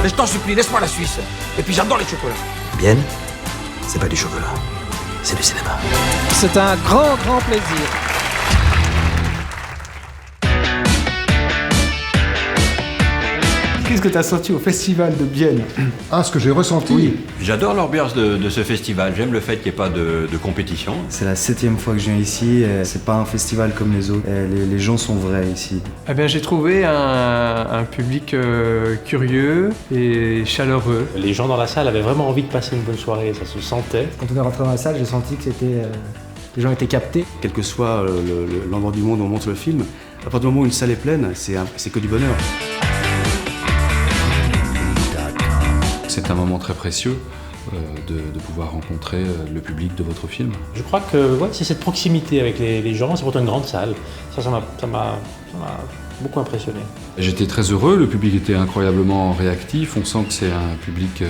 Mais je t'en supplie, laisse-moi la Suisse. Et puis j'adore les chocolats. Bienne, c'est pas du chocolat, c'est du cinéma. C'est un grand, grand plaisir. Qu'est-ce que tu as senti au festival de Bienne? Ah, ce que j'ai ressenti. Oui. J'adore l'ambiance de ce festival, j'aime le fait qu'il n'y ait pas de compétition. C'est la 7e fois que je viens ici, c'est pas un festival comme les autres, les gens sont vrais ici. Eh bien, j'ai trouvé un public curieux et chaleureux. Les gens dans la salle avaient vraiment envie de passer une bonne soirée, ça se sentait. Quand on est rentré dans la salle, j'ai senti que les gens étaient captés. Quel que soit l'endroit du monde où on monte le film, à partir du moment où une salle est pleine, c'est que du bonheur. C'est un moment très précieux de pouvoir rencontrer le public de votre film. Je crois que c'est cette proximité avec les gens, c'est pourtant une grande salle. Ça m'a beaucoup impressionné. J'étais très heureux, le public était incroyablement réactif, on sent que c'est un public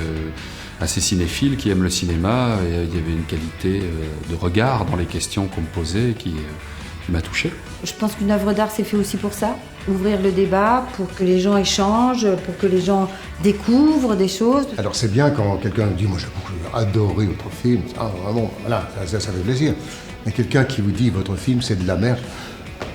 assez cinéphile qui aime le cinéma, et il y avait une qualité de regard dans les questions qu'on me posait qui m'a touché. Je pense qu'une œuvre d'art c'est fait aussi pour ça, ouvrir le débat, pour que les gens échangent, pour que les gens découvrent des choses. Alors c'est bien quand quelqu'un dit « moi j'ai adoré votre film », ah vraiment, voilà, ça fait plaisir. Mais quelqu'un qui vous dit « votre film c'est de la merde »,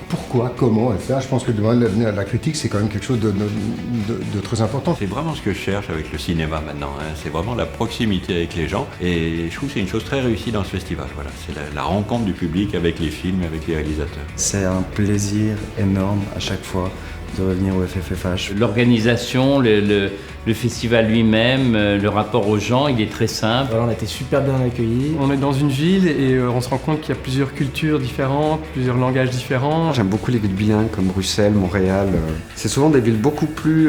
pourquoi, comment, etc. Je pense que devant la critique, c'est quand même quelque chose de très important. C'est vraiment ce que je cherche avec le cinéma maintenant, hein. C'est vraiment la proximité avec les gens, et je trouve que c'est une chose très réussie dans ce festival. Voilà. C'est la rencontre du public avec les films, avec les réalisateurs. C'est un plaisir énorme à chaque fois de revenir au FFFH. L'organisation, le festival lui-même, le rapport aux gens, il est très simple. Voilà, on a été super bien accueillis. On est dans une ville et on se rend compte qu'il y a plusieurs cultures différentes, plusieurs langages différents. J'aime beaucoup les villes bilingues comme Bruxelles, Montréal. C'est souvent des villes beaucoup plus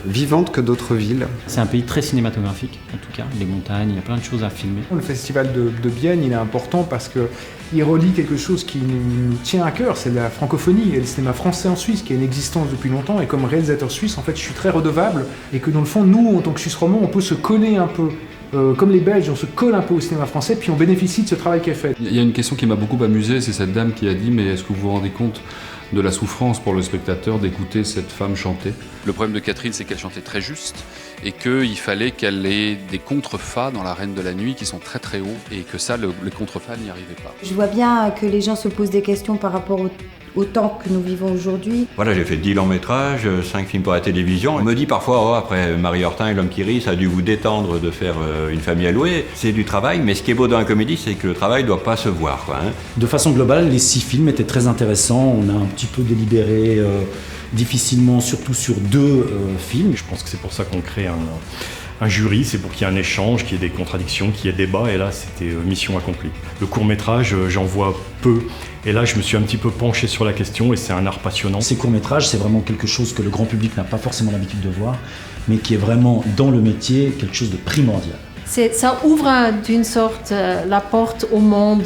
vivantes que d'autres villes. C'est un pays très cinématographique, en tout cas. Les montagnes, il y a plein de choses à filmer. Le festival de Bienne, il est important parce qu'il relie quelque chose qui nous tient à cœur, c'est la francophonie et le cinéma français en Suisse qui a une existence depuis longtemps. Et comme réalisateur suisse, en fait, je suis très redevable et que dans le fond, nous, en tant que Suisse romand, on peut se coller un peu. Comme les Belges, on se colle un peu au cinéma français, puis on bénéficie de ce travail qui est fait. Il y a une question qui m'a beaucoup amusé, c'est cette dame qui a dit « mais est-ce que vous vous rendez compte de la souffrance pour le spectateur d'écouter cette femme chanter ?» Le problème de Catherine, c'est qu'elle chantait très juste et qu'il fallait qu'elle ait des contrefa dans La Reine de la Nuit qui sont très très hauts, et que ça, les contrefa n'y arrivaient pas. Je vois bien que les gens se posent des questions par rapport au temps que nous vivons aujourd'hui. Voilà, j'ai fait 10 longs métrages, 5 films pour la télévision. On me dit parfois, oh, après Marie Hortin et L'Homme qui rit, ça a dû vous détendre de faire Une famille à louer. C'est du travail, mais ce qui est beau dans la comédie, c'est que le travail ne doit pas se voir, quoi, hein. De façon globale, les 6 films étaient très intéressants. On a un petit peu délibéré difficilement, surtout sur 2 films. Je pense que c'est pour ça qu'on crée un jury, c'est pour qu'il y ait un échange, qu'il y ait des contradictions, qu'il y ait débat, et là c'était mission accomplie. Le court-métrage, j'en vois peu, et là je me suis un petit peu penché sur la question, et c'est un art passionnant. Ces courts-métrages, c'est vraiment quelque chose que le grand public n'a pas forcément l'habitude de voir, mais qui est vraiment dans le métier quelque chose de primordial. Ça ouvre d'une sorte la porte au monde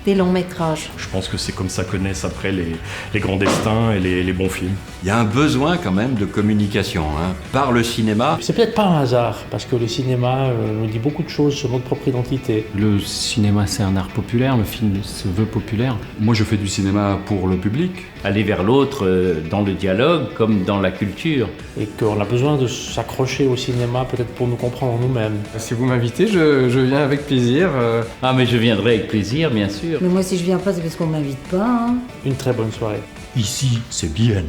des longs métrages. Je pense que c'est comme ça que naissent après les grands destins et les bons films. Il y a un besoin quand même de communication, hein, par le cinéma. C'est peut-être pas un hasard, parce que le cinéma nous dit beaucoup de choses sur notre propre identité. Le cinéma, c'est un art populaire, le film se veut populaire. Moi, je fais du cinéma pour le public. Aller vers l'autre dans le dialogue comme dans la culture. Et qu'on a besoin de s'accrocher au cinéma peut-être pour nous comprendre nous-mêmes. Si vous m'invitez, je viens avec plaisir. Ah, mais je viendrai avec plaisir, bien sûr. Mais moi, si je viens pas, c'est parce qu'on m'invite pas, hein. Une très bonne soirée. Ici, c'est Bienne.